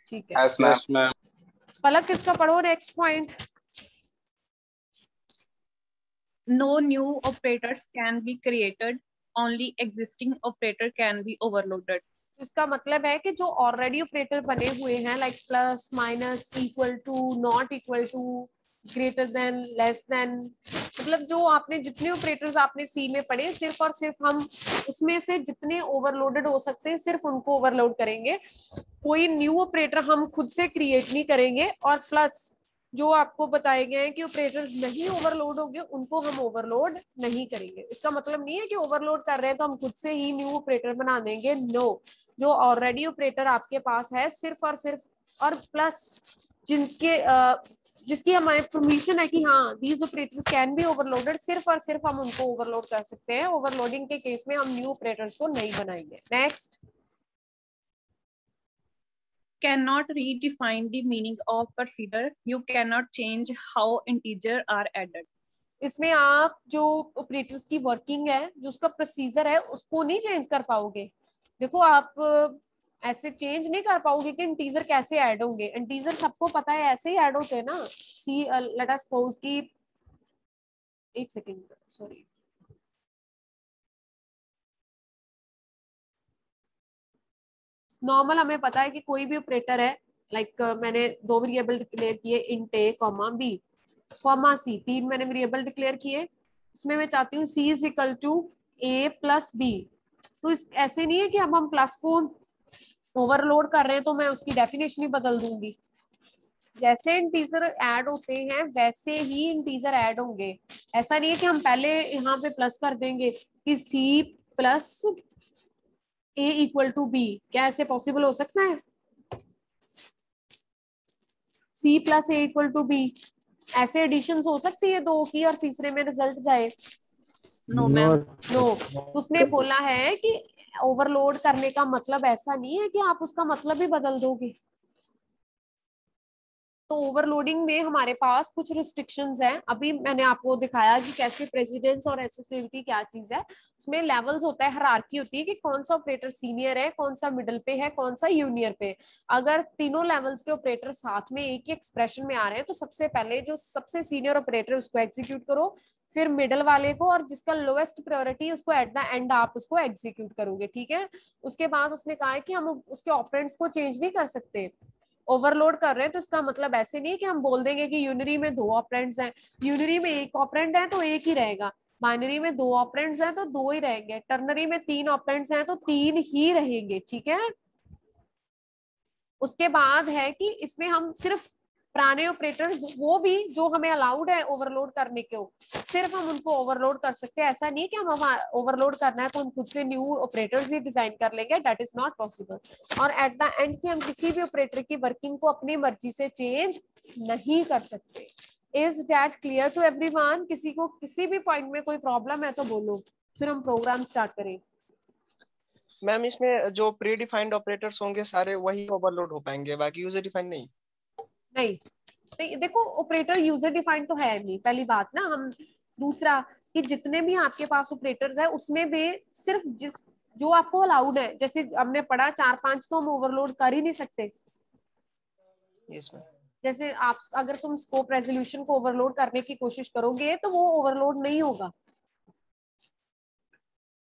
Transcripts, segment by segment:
ठीक है। Yes ma'am. पलक किसका पढ़ो next point. No new operators can be created, only existing operator can be overloaded. इसका मतलब है कि जो ऑलरेडी ऑपरेटर बने हुए हैं like plus minus equal to not equal to greater than less than, मतलब जो आपने जितने ऑपरेटर्स आपने सी में पढ़े सिर्फ और सिर्फ हम उसमें से जितने ओवरलोडेड हो सकते हैं सिर्फ उनको ओवरलोड करेंगे। कोई न्यू ऑपरेटर हम खुद से क्रिएट नहीं करेंगे, और प्लस जो आपको बताए गए हैं कि ऑपरेटर्स नहीं ओवरलोड होंगे उनको हम ओवरलोड नहीं करेंगे। इसका मतलब नहीं है कि ओवरलोड कर रहे हैं तो हम खुद से ही न्यू ऑपरेटर बना देंगे, नो। जो ऑलरेडी ऑपरेटर आपके पास है सिर्फ और प्लस जिनके जिसकी हमारी परमिशन है कि हाँ these operators can be overloaded, सिर्फ और सिर्फ हम उनको ओवरलोड कर सकते हैं। ओवरलोडिंग के केस में हम न्यू ऑपरेटर्स को नहीं बनाएंगे। Next. Cannot redefine the meaning of procedure. You cannot change how integer are added. इसमें आप जो ऑपरेटर्स की वर्किंग है जो उसका प्रोसीजर है उसको नहीं चेंज कर पाओगे। देखो आप ऐसे चेंज नहीं कर पाओगे कि इंटीजर कैसे ऐड होंगे। इंटीजर सबको पता है ऐसे ही ऐड होते हैं ना। सी लेट अस सपोज की, एक सेकेंड सॉरी, नॉर्मल हमें पता है कि कोई भी ऑपरेटर है लाइक मैंने दो वेरिएबल डिक्लेयर किए int A comma B comma C, तीन मैंने वेरिएबल डिक्लेयर किए। उसमें मैं चाहती हूँ C is equal to A plus B. तो इस ऐसे नहीं है कि अब हम प्लस को ओवरलोड कर रहे हैं तो मैं उसकी डेफिनेशन ही बदल दूंगी। जैसे इंटीजर ऐड होते हैं वैसे ही इंटीजर ऐड होंगे। ऐसा नहीं है कि हम पहले यहाँ पे प्लस कर देंगे कि C plus A equal to B. क्या ऐसे पॉसिबल हो सकता है? C plus A equal to B ऐसे एडिशन हो सकती है दो की और तीसरे में रिजल्ट जाए? No ma'am. नो। उसने बोला है कि ओवरलोड करने का मतलब ऐसा नहीं है कि आप उसका मतलब ही बदल दोगे। तो ओवरलोडिंग में हमारे पास कुछ रिस्ट्रिक्शंस हैं। अभी मैंने आपको दिखाया कि कैसे प्रेसिडेंस और एसोसिएटिविटी क्या चीज है। उसमें लेवल्स होता है, हायरार्की होती है कि कौन सा ऑपरेटर सीनियर है, कौन सा मिडिल पे है, कौन सा जूनियर पे। अगर तीनों लेवल्स के ऑपरेटर साथ में एक ही एक्सप्रेशन में आ रहे हैं तो सबसे पहले जो सबसे सीनियर ऑपरेटर है उसको एग्जीक्यूट करो, फिर मिडल वाले को, और जिसका लोएस्ट प्रायोरिटी उसको एट द एंड आप उसको एग्जीक्यूट करोगे। ठीक है। उसके बाद उसने कहा है कि हम उसके ऑपरेंड्स को चेंज नहीं कर सकते। ओवरलोड कर रहे हैं तो इसका मतलब ऐसे नहीं है कि हम बोल देंगे कि यूनरी में दो ऑपरेंड्स हैं, यूनरी में एक ऑपरेंड है तो एक ही रहेगा, बाइनरी में दो ऑपरेंड्स हैं तो दो ही रहेंगे, टर्नरी में तीन ऑपरेंड्स हैं तो तीन ही रहेंगे। ठीक है। उसके बाद है कि इसमें हम सिर्फ पुराने ऑपरेटर्स वो भी जो हमें अलाउड है ओवरलोड करने के सिर्फ हम उनको ओवरलोड कर सकते हैं। ऐसा नहीं कि हम ओवरलोड करना है तो हम खुद से न्यू ऑपरेटर्स ही डिजाइन कर लेंगे, दैट इज नॉट पॉसिबल। और एट द एंड की हम किसी भी ऑपरेटर की वर्किंग को अपनी मर्जी से चेंज नहीं कर सकते। Is that clear to everyone? किसी को किसी भी पॉइंट में कोई प्रॉब्लम है तो बोलो, फिर हम प्रोग्राम स्टार्ट करें। मैम इसमें जो प्री डिफाइंड ऑपरेटर्स होंगे सारे वही ओवरलोड हो पाएंगे, बाकी यूजर डिफाइंड नहीं? नहीं, तो देखो ऑपरेटर यूजर डिफाइंड तो है नहीं पहली बात ना। हम दूसरा कि जितने भी आपके पास ऑपरेटर्स है उसमें भी सिर्फ जिस जो आपको अलाउड है, जैसे हमने पढ़ा चार पांच तो हम ओवरलोड कर ही नहीं सकते। Yes ma'am. जैसे आप अगर तुम स्कोप रेजोल्यूशन को ओवरलोड करने की कोशिश करोगे तो वो ओवरलोड नहीं होगा।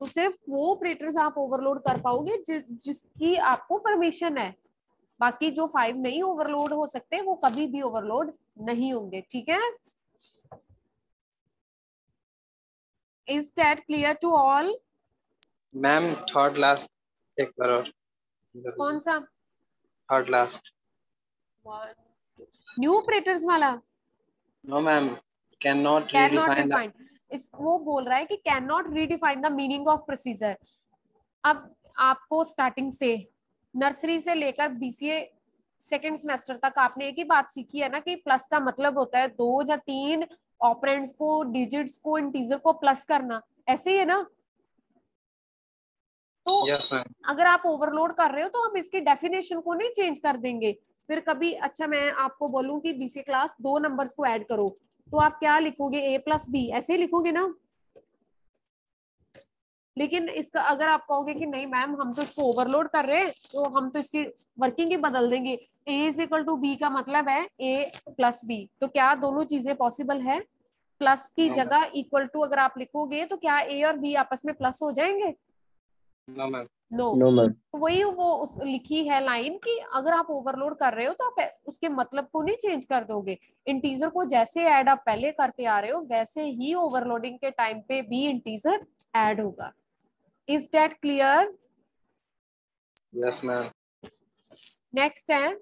तो सिर्फ वो ऑपरेटर्स आप ओवरलोड कर पाओगे जिसकी आपको परमिशन है। बाकी जो 5 नहीं ओवरलोड हो सकते वो कभी भी ओवरलोड नहीं होंगे। ठीक है। Is that clear to all? Ma'am third last एक बार और कौन सा? थर्ड लास्ट न्यू ऑपरेटर्स वाला? No ma'am, can not can not redefine the. Defined, इस वो बोल रहा है कि can not redefine the meaning of procedure. अब आपको स्टार्टिंग से नर्सरी से लेकर बीसीए सेकेंड सेमेस्टर तक आपने एक ही बात सीखी है ना कि प्लस का मतलब होता है दो या तीन ऑपरेंड्स को, डिजिट्स को, इंटीजर को प्लस करना, ऐसे ही है ना। तो यस मैम। अगर आप ओवरलोड कर रहे हो तो हम इसकी डेफिनेशन को नहीं चेंज कर देंगे। फिर कभी अच्छा मैं आपको बोलूं कि बीसीए क्लास दो नंबर्स को ऐड करो तो आप क्या लिखोगे? ए प्लस बी ऐसे ही लिखोगे ना। लेकिन इसका अगर आप कहोगे कि नहीं मैम हम तो इसको ओवरलोड कर रहे हैं तो हम तो इसकी वर्किंग ही बदल देंगे, a is equal to B का मतलब है a प्लस बी, तो क्या दोनों चीजें पॉसिबल है? प्लस की No, जगह इक्वल टू अगर आप लिखोगे तो क्या a और b आपस में प्लस हो जाएंगे? no, ma'am. No. No ma'am. तो वही वो उस लिखी है लाइन कि अगर आप ओवरलोड कर रहे हो तो आप उसके मतलब को नहीं चेंज कर दोगे, इंटीजर को जैसे ऐड आप पहले करते आ रहे हो वैसे ही ओवरलोडिंग के टाइम पे भी इंटीजर ऐड होगा। Is that clear? Yes, ma'am. Next है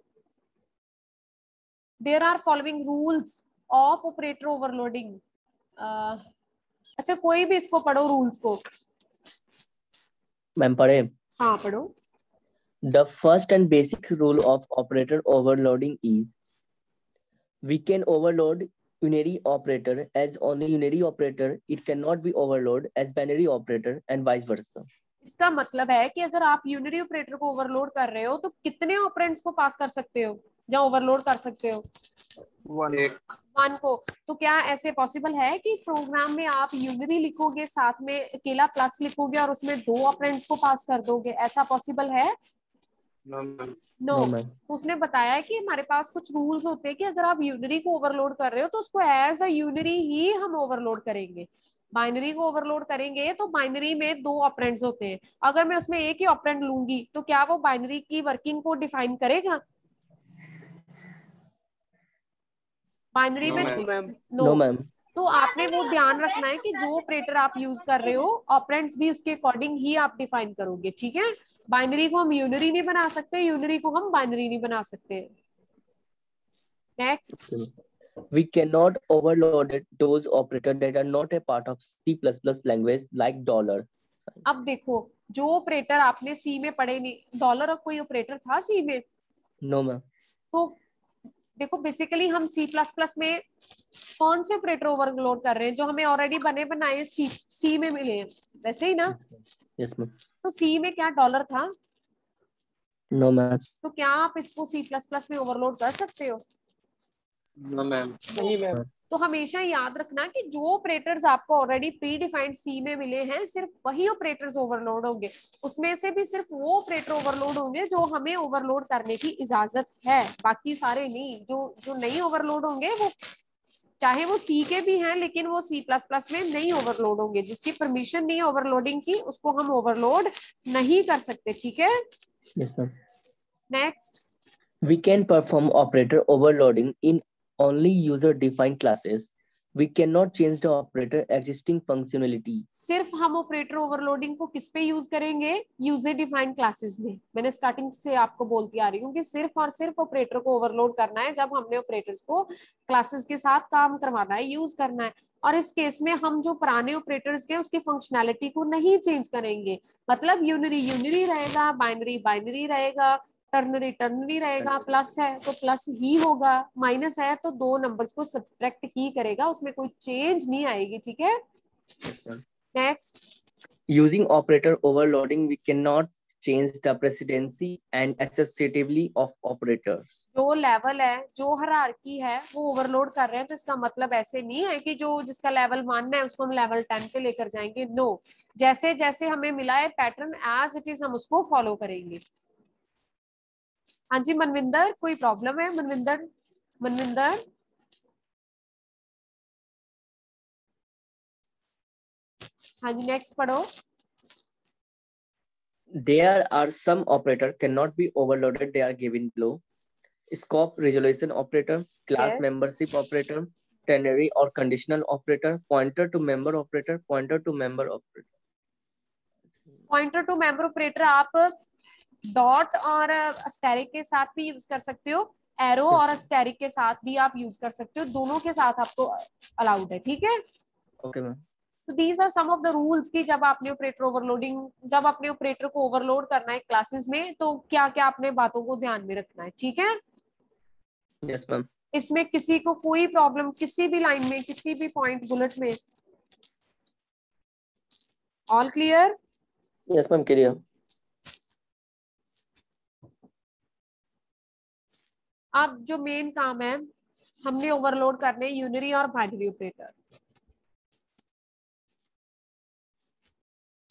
there are following rules of operator overloading. अच्छा कोई भी इसको पढ़ो रूल्स को। मैम पढ़े। हाँ पढ़ो। The first and basic rule of operator overloading is we can overload unary operator as only unary operator. It cannot be overloaded as binary operator and vice versa. इसका मतलब है कि अगर आप यूनिरी ऑपरेटर को ओवरलोड कर रहे हो तो कितने ऑपरेंड्स को पास कर सकते हो या ओवरलोड कर सकते हो? एक वन को। तो क्या ऐसे पॉसिबल है कि प्रोग्राम में आप यूनिरी लिखोगे साथ में अकेला प्लस लिखोगे और उसमें दो ऑपरेंड्स को पास कर दोगे, ऐसा पॉसिबल है? no, ma'am. No. No ma'am. तो उसने बताया है कि हमारे पास कुछ रूल्स होते हैं कि अगर आप यूनिरी को ओवरलोड कर रहे हो तो उसको एज अ यूनिरी ही हम ओवरलोड करेंगे। बाइनरी को ओवरलोड करेंगे तो बाइनरी में दो ऑपरेंड्स होते हैं, अगर मैं उसमें एक ही ऑपरेंड लूंगी तो क्या वो बाइनरी की वर्किंग को डिफाइन करेगा? बाइनरी No, में ma'am. Ma'am. No. No ma'am. तो आपने वो ध्यान रखना है कि जो ऑपरेटर आप यूज कर रहे हो ऑपरेंड्स भी उसके अकॉर्डिंग ही आप डिफाइन करोगे, ठीक है? बाइनरी को हम यूनरी नहीं बना सकते, यूनरी को हम बाइनरी नहीं बना सकते। Next. We cannot overload those operators that are not a part of C++ language like dollar. अब देखो जो ऑपरेटर आपने सी में पढ़े नहीं, डॉलर और कोई ऑपरेटर था सी में? No ma'am. तो देखो बेसिकली हम सी प्लस प्लस में कौन से ऑपरेटर ओवरलोड कर रहे हैं जो हमें ऑलरेडी बने बनाए सी में मिले हैं, वैसे ही ना? Yes ma'am. तो सी में क्या डॉलर था? No ma'am. तो क्या आप इसको सी प्लस प्लस में ओवरलोड कर सकते हो? No, ma'am. नहीं मैम। तो हमेशा याद रखना कि जो ऑपरेटर्स आपको ऑलरेडी प्री डिफाइंड सी में मिले हैं सिर्फ वही ऑपरेटर्स ओवरलोड होंगे, उसमें से भी सिर्फ वो ऑपरेटर ओवरलोड होंगे जो हमें ओवरलोड करने की इजाजत है, बाकी सारे नहीं। जो जो नहीं ओवरलोड होंगे वो चाहे वो सी के भी हैं लेकिन वो सी प्लस प्लस में नहीं ओवरलोड होंगे, जिसकी परमिशन नहीं है ओवरलोडिंग की उसको हम ओवरलोड नहीं कर सकते, ठीक है? Yes ma'am. Next. We can perform operator overloading in only user-defined classes. We cannot change the operator existing functionality. सिर्फ हम ऑपरेटर ओवरलोडिंग को किस पे यूज करेंगे? यूजर डिफाइंड क्लासेस में। मैंने स्टार्टिंग से आपको बोलती आ रही हूँ कि सिर्फ और सिर्फ ऑपरेटर को ओवरलोड करना है जब हमने ऑपरेटर्स को क्लासेस के साथ काम करवाना है, यूज करना है। और इस केस में हम जो पुराने ऑपरेटर्स के उसकी फंक्शनैलिटी को नहीं चेंज करेंगे, मतलब यूनरी यूनरी रहेगा, बाइनरी बाइनरी रहेगा, टर्नरी टर्नरी रहेगा, प्लस है तो प्लस ही होगा, माइनस है तो दो नंबर्स को सब्ट्रैक्ट ही करेगा, उसमें कोई चेंज नहीं आएगी, ठीक है? Yes ma'am. Next. Using operator overloading, we cannot change the precedency and associatively of operators. जो लेवल है, जो हायरार्की है वो ओवरलोड कर रहे हैं, तो इसका मतलब ऐसे नहीं है कि जो जिसका लेवल 1 है उसको हम लेवल 10 पे लेकर जाएंगे, नो। जैसे जैसे हमें मिला है पैटर्न एज इट इज हम उसको फॉलो करेंगे। हाँ जी मनविंदर, कोई प्रॉब्लम है? मनविंदर, मनविंदर हाँ जी नेक्स्ट पढ़ो। There are some operator cannot be overloaded. They are given below: scope resolution operator, class Yes. membership operator, ternary or conditional operator, pointer to member operator, pointer to member operator. Pointer to member operator आप dot और asterisk के साथ भी use कर सकते हो, arrow और asterisk के साथ भी आप यूज कर सकते हो, दोनों के साथ आपको अलाउड है, ठीक है? Okay ma'am. तो these are some of the rules की जब आपने ऑपरेटर ओवरलोडिंग, जब अपने ऑपरेटर को ओवरलोड करना है क्लासेस में तो क्या क्या आपने बातों को ध्यान में रखना है, ठीक है? Yes ma'am. इसमें किसी को कोई प्रॉब्लम किसी भी लाइन में, किसी भी पॉइंट बुलेट में? All clear? Yes ma'am clear. अब जो मेन काम है, हमने ओवरलोड करने यूनरी और binary operator.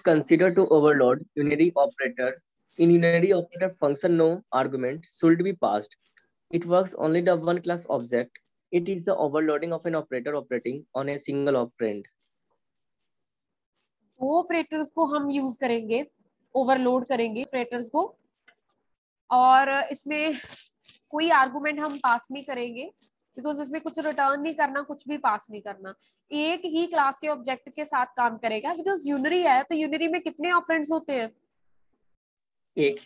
considered to overload unary operator. In unary operator function, no argument should be passed. It works only the one class object. It is the overloading of an operator operating on a single operand. दो operators को हम use करेंगे, overload करेंगे operators को, और इसमें कोई argument हम पास नहीं करेंगे, बिकॉज इसमें कुछ रिटर्न नहीं करना, कुछ भी पास नहीं करना, एक ही क्लास के ऑब्जेक्ट के साथ काम करेगा। बिकॉज यूनरी है तो यूनरी में कितने ऑपरेंड्स होते हैं? एक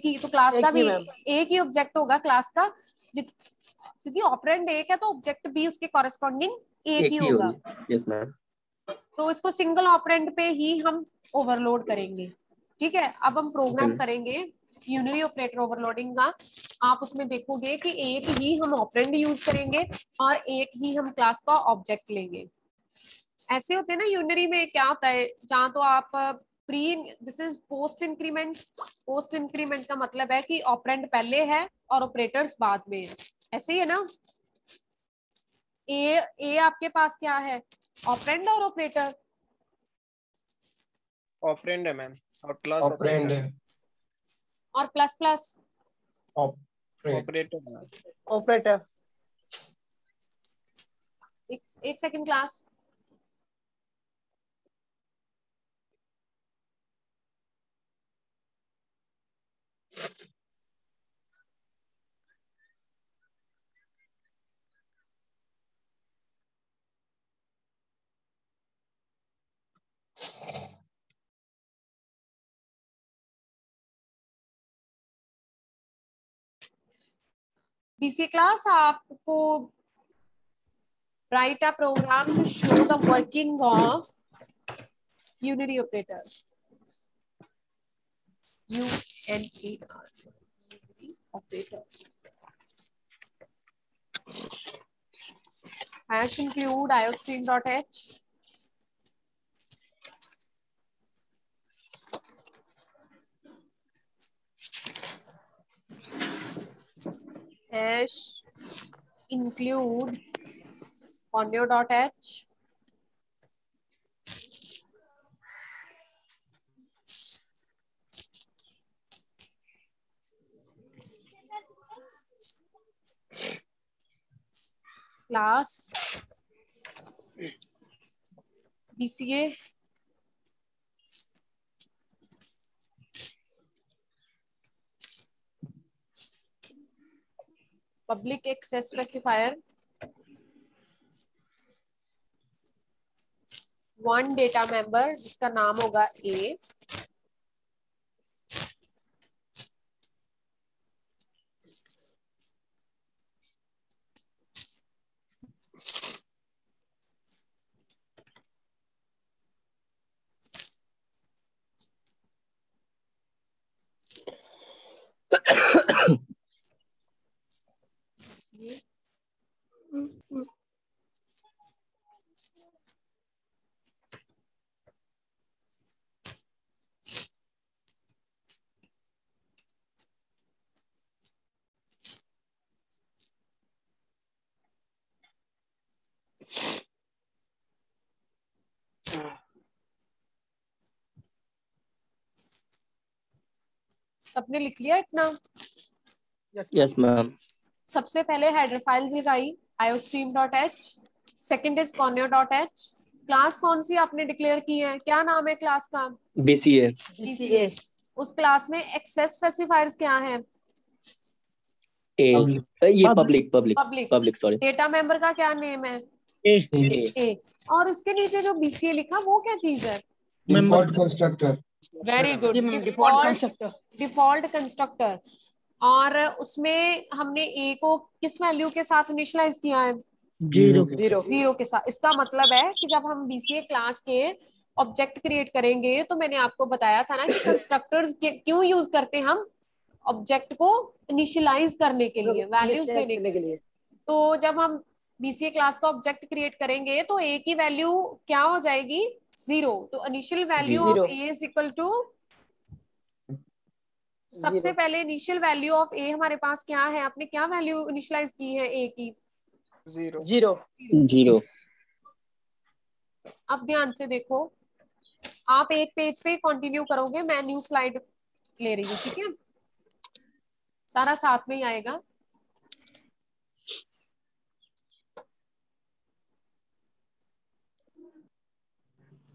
ही। तो क्लास का भी एक ही ऑब्जेक्ट होगा क्लास का, क्योंकि ऑपरेंड एक है तो ऑब्जेक्ट भी उसके कॉरेस्पॉन्डिंग एक ही होगा। Yes ma'am. तो इसको सिंगल ऑपरेंड पे ही हम ओवरलोड करेंगे। ठीक है, अब हम प्रोग्राम करेंगे यूनरी ऑपरेटर ओवरलोडिंग का। आप उसमें देखोगे कि एक ही हम ऑपरेंड यूज करेंगे और एक ही हम क्लास का ऑब्जेक्ट लेंगे। ऐसे होते हैं ना यूनरी में, क्या होता है जहां तो आप pre, this is post increment. Post increment का मतलब है कि ऑपरेंड पहले है और ऑपरेटर्स बाद में है, ऐसे ही है ना। ए आपके पास क्या है, ऑपरेंड और ऑपरेटर? ऑपरेंड है मैम, और क्लास ऑपरेंड है, और प्लस प्लस ऑपरेटर। ऑपरेटर। एक सेकंड क्लास। BCA class, आपको write a program to show the working of unary operator. UNAR, unary operator. Hash include iostream.h. Hash include conio.h. Class BCA public access specifier, one data member जिसका नाम होगा A, सबने लिख लिया इतना? Yes ma'am. सबसे पहले हेडर फाइल्स लगाई iostream.h, second is conio.h। Class कौन सी आपने डिक्लेयर की है, क्या नाम है क्लास का? BCA। BCA। उस क्लास में एक्सेस स्पेसिफायर्स क्या है? ये पब्लिक सॉरी। डेटा मेंबर का क्या नेम है? ए। और उसके नीचे जो BCA लिखा वो क्या चीज है? Default constructor. Very good, default constructor. और उसमें हमने ए को किस वैल्यू के साथ इनिशियलाइज किया है? 0 के साथ। इसका मतलब है कि जब हम BCA क्लास के ऑब्जेक्ट क्रिएट करेंगे तो मैंने आपको बताया था ना कि कंस्ट्रक्टर्स क्यों यूज करते हैं हम? ऑब्जेक्ट को इनिशियलाइज करने के लिए, वैल्यूज देने के लिए। तो जब हम BCA क्लास का ऑब्जेक्ट क्रिएट करेंगे तो ए की वैल्यू क्या हो जाएगी? 0। तो initial value of A is equal to, सबसे पहले इनिशियल वैल्यू ऑफ ए हमारे पास क्या है? आपने क्या वैल्यू इनिशियलाइज की है ए की? 0। अब ध्यान से देखो, आप एक पेज पे कंटिन्यू करोगे, मैं न्यू स्लाइड ले रही हूँ, ठीक है, सारा साथ में ही आएगा।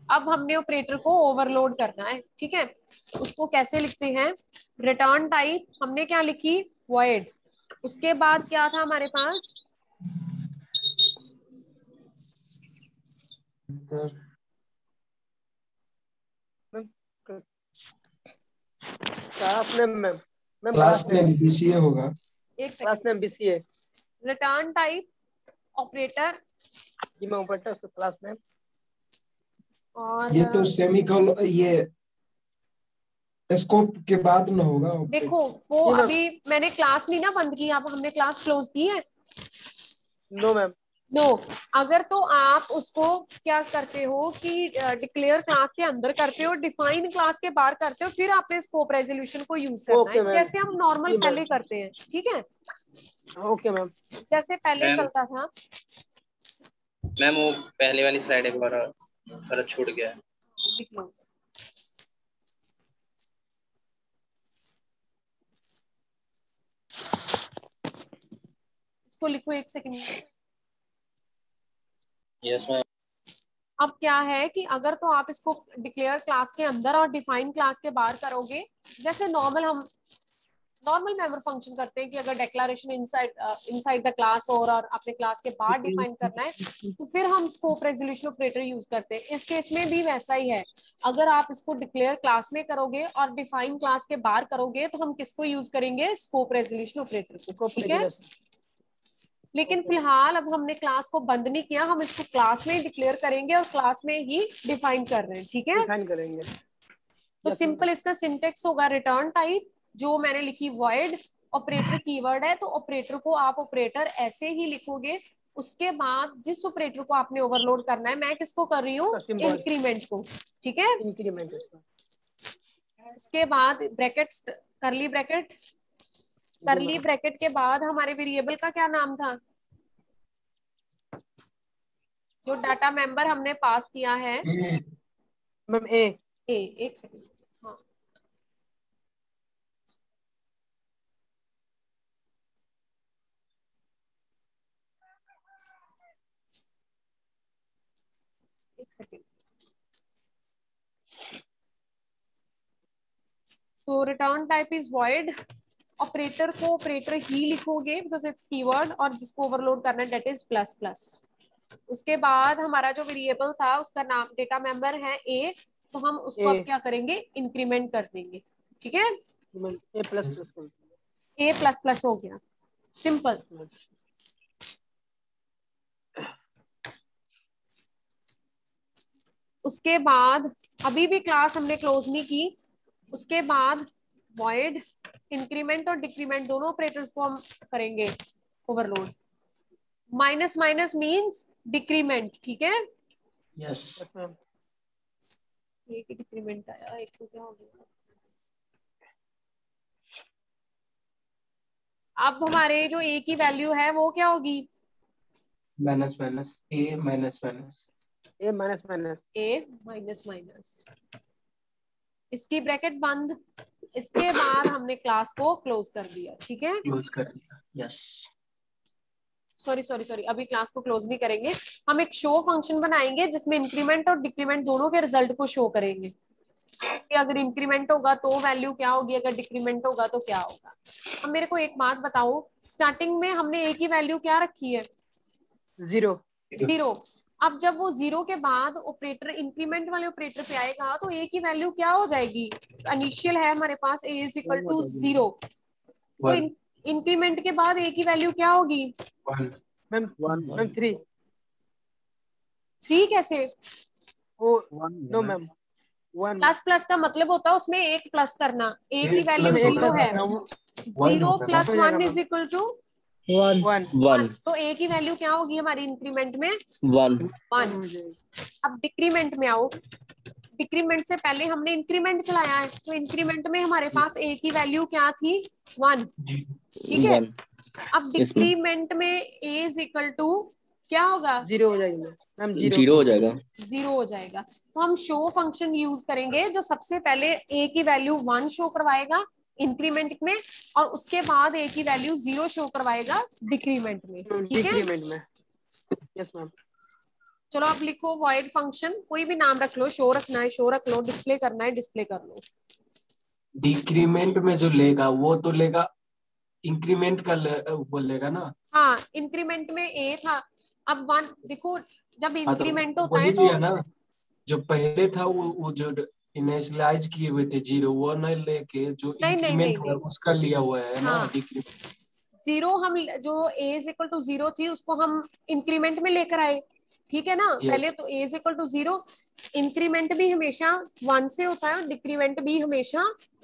अब हमने ऑपरेटर को ओवरलोड करना है, ठीक है, उसको कैसे लिखते हैं? रिटर्न टाइप हमने क्या लिखी? वॉइड। उसके बाद क्या था हमारे पास? Class name ma'am, class name BCA होगा। एक class second. Name BCA return type operator जी मैं ऑपरेटर क्लास नेम। और ये तो सेमीकोलन, ये स्कोप के बाद न होगा। देखो वो जी मैम। अभी मैंने क्लास नहीं ना बंद की, अब हमने क्लास क्लोज की है। No ma'am. नो, अगर तो आप उसको क्या करते हो कि डिक्लेयर क्लास के अंदर करते हो, डिफाइन क्लास के बाहर करते हो, फिर आपने स्कोप रेजोल्यूशन को यूज करना ओके है, मैम। जैसे हम नॉर्मल जी मैम। पहले करते हैं, ठीक है, ओके मैम। जैसे पहले मैम। चलता था। मैम वो पहले वाली स्लाइड एक बार थोड़ा छूट गया है। लिख लो। इसको लिखो, एक सेकंड। Yes ma'am. अब क्या है कि अगर तो आप इसको डिक्लेयर क्लास के अंदर और डिफाइन क्लास के बाहर करोगे, जैसे नॉर्मल हम नॉर्मल मेंबर फंक्शन करते हैं कि अगर डिक्लेरेशन इनसाइड द क्लास और अपने क्लास के बाहर डिफाइन करना है, तो फिर हम स्कोप रेजोल्यूशन ऑपरेटर यूज करते हैं। इस केस में भी वैसा ही है, अगर आप इसको डिक्लेयर क्लास में करोगे और डिफाइन क्लास के बाहर करोगे, तो हम किसको यूज करेंगे? स्कोप रेजोल्यूशन ऑपरेटर को, ठीक है। लेकिन फिलहाल अब हमने क्लास को बंद नहीं किया, हम इसको क्लास में ही डिक्लेयर करेंगे और क्लास में ही डिफाइन कर रहे हैं, ठीक है। डिफाइन करेंगे। तो सिंपल इसका सिंटेक्स होगा रिटर्न टाइप, जो मैंने लिखी वॉइड, ऑपरेटर कीवर्ड है, तो ऑपरेटर को आप ऑपरेटर ऐसे ही लिखोगे। उसके बाद जिस ऑपरेटर को आपने ओवरलोड करना है, मैं किसको कर रही हूँ? इंक्रीमेंट को, ठीक है। इंक्रीमेंट। उसके बाद ब्रैकेट्स, करली ब्रैकेट, करली ब्रैकेट के बाद हमारे वेरिएबल का क्या नाम था? जो डाटा मेंबर हमने पास किया है, मैम ए। एक सेकंड, हाँ, एक सेकंड। तो return type is void, operator को ऑपरेटर ही लिखोगे बिकॉज इट्स कीवर्ड, और जिसको ओवरलोड करना है दैट इज प्लस प्लस। उसके बाद हमारा जो वेरिएबल था उसका नाम डेटा मेंबर है ए, तो हम उसको अब क्या करेंगे? इंक्रीमेंट कर देंगे, ठीक है। ए प्लस प्लस ए प्लस प्लस हो गया, सिंपल। उसके बाद अभी भी क्लास हमने क्लोज नहीं की, उसके बाद वॉइड इंक्रीमेंट और डिक्रीमेंट दोनों ऑपरेटर्स को हम करेंगे overload. Minus minus means decrement, ठीक है। यस। एक डिक्रीमेंट आया, एक तो क्या हो गया? अब हमारे जो ए की वैल्यू है वो क्या होगी? माइनस माइनस ए माइनस माइनस ए माइनस माइनस ए माइनस माइनस, इसकी ब्रैकेट बंद। इसके बाद हमने क्लास को क्लोज कर दिया, ठीक है। क्लोज कर दिया। यस। सॉरी सॉरी सॉरी, अभी क्लास को क्लोज नहीं करेंगे, हम एक शो फंक्शन बनाएंगे जिसमें इंक्रीमेंट और डिक्रीमेंट दोनों के रिजल्ट को शो करेंगे कि अगर इंक्रीमेंट होगा तो वैल्यू क्या होगी, अगर डिक्रीमेंट होगा तो क्या होगा। अब मेरे को एक बात बताओ, स्टार्टिंग में हमने ए की वैल्यू क्या रखी है? 0। 0। अब जब वो 0 के बाद ऑपरेटर इंक्रीमेंट वाले ऑपरेटर पे आएगा तो ए की वैल्यू क्या हो जाएगी? इनिशियल है हमारे पास ए इज इक्वल टू 0, तो इंक्रीमेंट के बाद ए की वैल्यू क्या होगी? 1। मैम 3। 3 कैसे? Oh no ma'am 1। Plus plus का मतलब होता है उसमें एक प्लस करना, ए की वैल्यू plus 0 है, 0 प्लस 1 इज इक्वल टू 1। तो ए की वैल्यू क्या होगी हमारी इंक्रीमेंट में? 1। 1। अब डिक्रीमेंट में आओ, डिक्रीमेंट से पहले हमने इंक्रीमेंट चलाया है, तो इंक्रीमेंट में हमारे पास ए की वैल्यू क्या थी? 1, ठीक है। अब डिक्रीमेंट में ए इज इक्वल टू क्या होगा? 0 हो जाएगी। Ma'am zero. जीरो हो जाएगा। जीरो हो जाएगा। तो हम शो फंक्शन यूज करेंगे जो सबसे पहले ए की वैल्यू 1 शो करवाएगा इंक्रीमेंट में, और उसके बाद ए की वैल्यू 0 शो करवाएगा डिक्रीमेंट में। ठीक है, डिक्रीमेंट में। Yes ma'am. चलो आप लिखो वॉइड फंक्शन, कोई भी नाम रख लो, शो रखना है शो रख लो, डिस्प्ले करना है डिस्प्ले कर लो। डिक्रीमेंट में जो लेगा वो तो लेगा, इंक्रीमेंट का वो लेगा ना। हाँ, इंक्रीमेंट में ए था, अब 1 देखो, जब हाँ तो इंक्रीमेंट होता वही है तो लिया ना जो पहले था, वो जो इनिशियलाइज किए हुए थे जीरो, वो नहीं लेके जो नहीं नहीं नहीं इंक्रीमेंट हुआ नहीं, है, उसका लिया हुआ है ना हाँ डिक्रीमेंट। जीरो हम जो ए इज इक्वल टू 0 थी उसको हम इंक्रीमेंट में लेकर आए। ठीक है ना, पहले यस। तो ए इज इक्वल टू 0, इंक्रीमेंट भी हमेशा 1 से होता है और डिक्रीमेंट भी हमेशा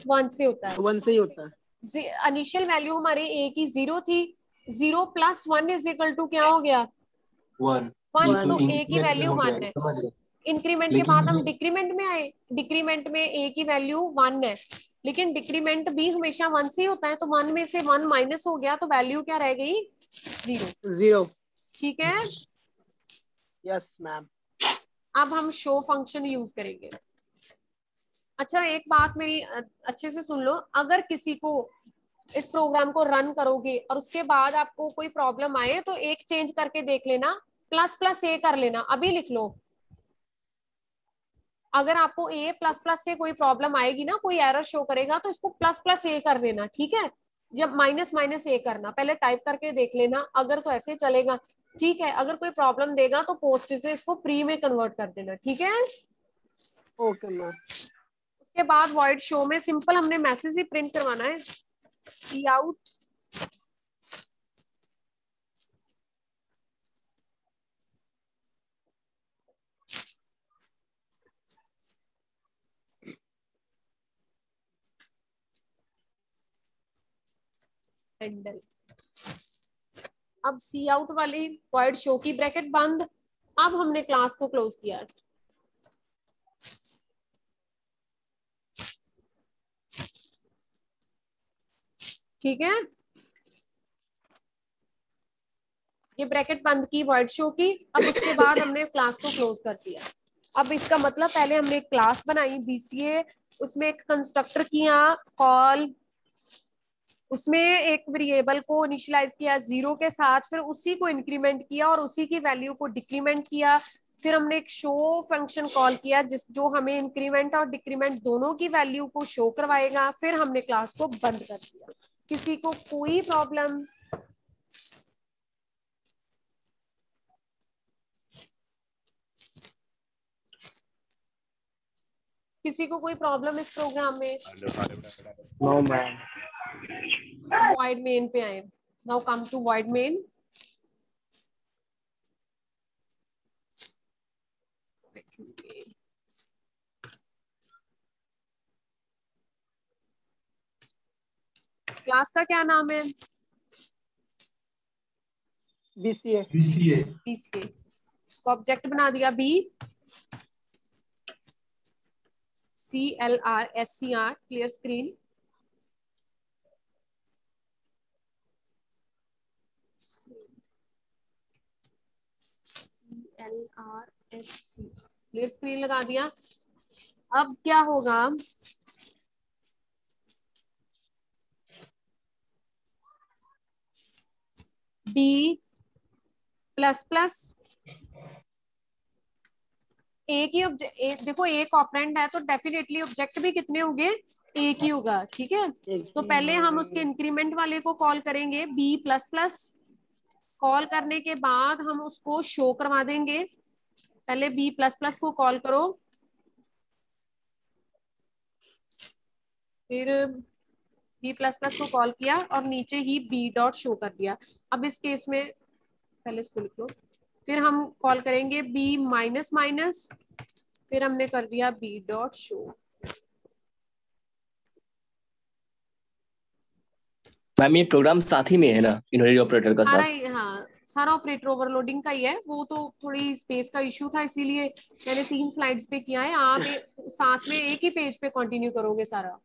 1 से होता है। 1 से ही होता है। इनिशियल वैल्यू हमारे ए की 0 थी, 0 प्लस 1 इज इक्वल टू क्या हो गया, 1। 1, ये तो तो ए की इंक्रीमेंट में वैल्यू हो गया, 1 है। समझ गए। इंक्रीमेंट के लेकिन बाद हम ये डिक्रीमेंट में आए, डिक्रीमेंट में ए की वैल्यू 1 है, लेकिन डिक्रीमेंट भी हमेशा 1 से ही होता है, तो 1 में से 1 माइनस हो गया तो वैल्यू क्या रह गई, 0। 0। ठीक है, यस मैम। अब हम शो फंक्शन यूज करेंगे। अच्छा एक बात मेरी अच्छे से सुन लो, अगर किसी को इस प्रोग्राम को रन करोगे और उसके बाद आपको कोई प्रॉब्लम आए तो एक चेंज करके देख लेना, प्लस प्लस ए कर लेना, अभी लिख लो। अगर आपको ए प्लस प्लस से कोई प्रॉब्लम आएगी ना, कोई एरर शो करेगा तो इसको प्लस प्लस ए कर लेना। ठीक है, जब माइनस माइनस ए करना, पहले टाइप करके देख लेना, अगर तो ऐसे चलेगा ठीक है, अगर कोई प्रॉब्लम देगा तो पोस्ट से इसको प्री में कन्वर्ट कर देना। ठीक है, ओके मैम। उसके बाद वॉइड शो में सिंपल हमने मैसेज ही प्रिंट करवाना है, सी आउट हैंडल। अब सी आउट वाली वॉइड शो की ब्रैकेट बंद, अब हमने क्लास को क्लोज किया। ठीक है, ये ब्रैकेट बंद की वॉइड शो की, अब उसके बाद हमने क्लास को क्लोज कर दिया। अब इसका मतलब पहले हमने एक क्लास बनाई बीसीए, उसमें एक कंस्ट्रक्टर किया कॉल, उसमें एक वेरिएबल को इनिशियलाइज किया 0 के साथ, फिर उसी को इंक्रीमेंट किया और उसी की वैल्यू को डिक्रीमेंट किया, फिर हमने एक शो फंक्शन कॉल किया जिस जो हमें इंक्रीमेंट और डिक्रीमेंट दोनों की वैल्यू को शो करवाएगा, फिर हमने क्लास को बंद कर दिया। किसी को कोई प्रॉब्लम? किसी को कोई प्रॉब्लम इस प्रोग्राम में? No ma'am. void main पे आए, now come to void main। Class का क्या नाम है? बीसीए। बीसीए। बीसीए। उसको ऑब्जेक्ट बना दिया B CLRSCR, clear screen. CLRSCR, clear screen लगा दिया। अब क्या होगा, बी प्लस प्लस एक ही देखो एक ऑपरेंड है तो डेफिनेटली ऑब्जेक्ट भी कितने होंगे, एक ही होगा। ठीक है, तो पहले हम उसके इंक्रीमेंट वाले को कॉल करेंगे बी प्लस प्लस, कॉल करने के बाद हम उसको शो करवा देंगे। पहले बी प्लस प्लस को कॉल करो, फिर बी प्लस प्लस को कॉल किया और नीचे ही बी डॉट शो कर दिया। अब इस केस में पहले इसको लिख लो, फिर हम कॉल करेंगे बी माइनस माइनस, फिर हमने कर दिया बी डॉट शो। मैम ये प्रोग्राम साथ ही में है ना यूनिरी ऑपरेटर का सारा साथ? हाँ, सारा ऑपरेटर ओवरलोडिंग का ही है, वो तो थोड़ी स्पेस का इश्यू था इसीलिए मैंने 3 स्लाइड्स पे किया है। आप साथ में एक ही पेज पे कंटिन्यू करोगे सारा।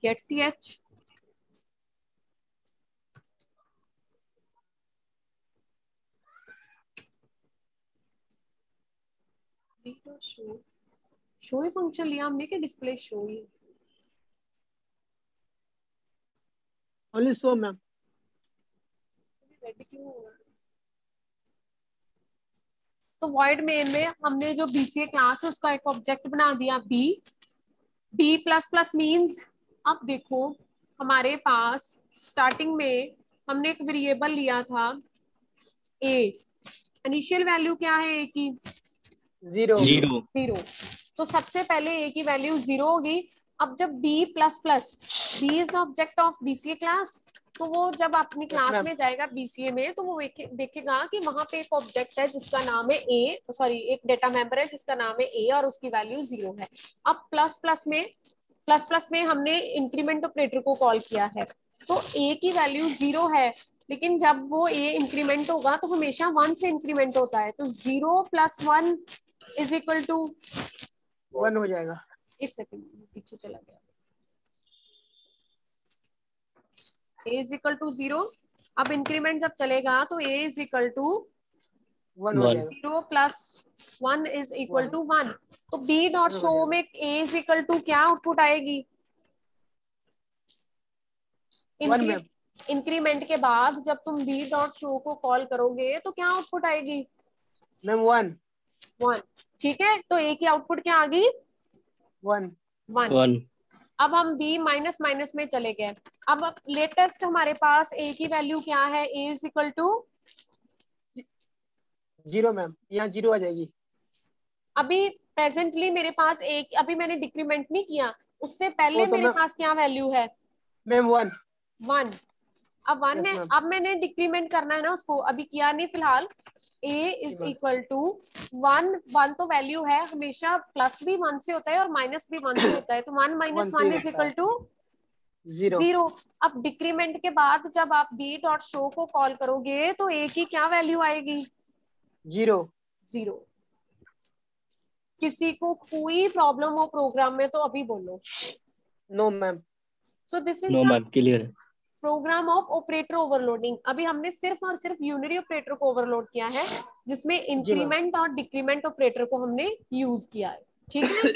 गेट ch शो ही फंक्शन लिया हमने कि डिस्प्ले शो ही? Only so ma'am. रेडी क्यों हो रहा है? तो void main में हमने जो BCA क्लास है उसका एक ऑब्जेक्ट बना दिया B प्लस प्लस मीन्स, अब देखो हमारे पास स्टार्टिंग में हमने एक वेरिएबल लिया था A, इनिशियल वैल्यू क्या है A की? 0। 0। तो सबसे पहले A की वैल्यू 0 होगी। अब जब B plus plus, B is the object of BCA class, तो वो जब अपनी क्लास ma'am. में जाएगा BCA में तो वो देखेगा कि वहां पे एक ऑब्जेक्ट है जिसका नाम है A, सॉरी एक डेटा मेंबर है जिसका नाम है A और उसकी वैल्यू 0 है। अब प्लस प्लस में हमने इंक्रीमेंट ऑपरेटर को कॉल किया है, तो A की वैल्यू 0 है, लेकिन जब वो A इंक्रीमेंट होगा तो हमेशा 1 से इंक्रीमेंट होता है, तो 0 + 1 इज इक्वल टू 1 हो जाएगा। एक सेकंड पीछे चला गया। A is equal to 0। अब इंक्रीमेंट जब चलेगा तो A इज इक्वल टू 1 हो जाएगा। 0 + 1 इज इक्वल टू 1। तो B डॉट शो में A इज इक्वल टू क्या आउटपुट आएगी? 1 मैम। इंक्रीमेंट के बाद जब तुम B डॉट शो को कॉल करोगे तो क्या आउटपुट आएगी? मैम 1। 1। ठीक है, तो A की आउटपुट क्या आ गई? 1। 1। अब हम B माइनस माइनस में चले गए। अब लेटेस्ट हमारे पास A की वैल्यू क्या है? A is equal to 0 ma'am, यहाँ 0 आ जाएगी। अभी प्रेजेंटली मेरे पास एक, अभी मैंने डिक्रीमेंट नहीं किया, उससे पहले तो मेरे पास क्या वैल्यू है? मैम 1। 1। अब 1 Yes, है, ma'am. अब मैंने डिक्रीमेंट करना है ना उसको, अभी किया नहीं फिलहाल। A is equal to 1। 1 तो वैल्यू है, हमेशा प्लस भी 1 से होता है और माइनस भी 1 से होता है, तो 1 - 1 इज इक्वल टू 0। अब डिक्रीमेंट के बाद जब आप B डॉट शो को कॉल करोगे तो A की क्या वैल्यू आएगी? 0। किसी को कोई प्रॉब्लम हो प्रोग्राम में तो अभी बोलो। No ma'am. So this is no the ma'am, clear. Program of operator overloading. अभी हमने सिर्फ और सिर्फ यूनरी ऑपरेटर को ओवरलोड किया है, जिसमें इंक्रीमेंट और डिक्रीमेंट ऑपरेटर को हमने यूज किया है। ठीक है।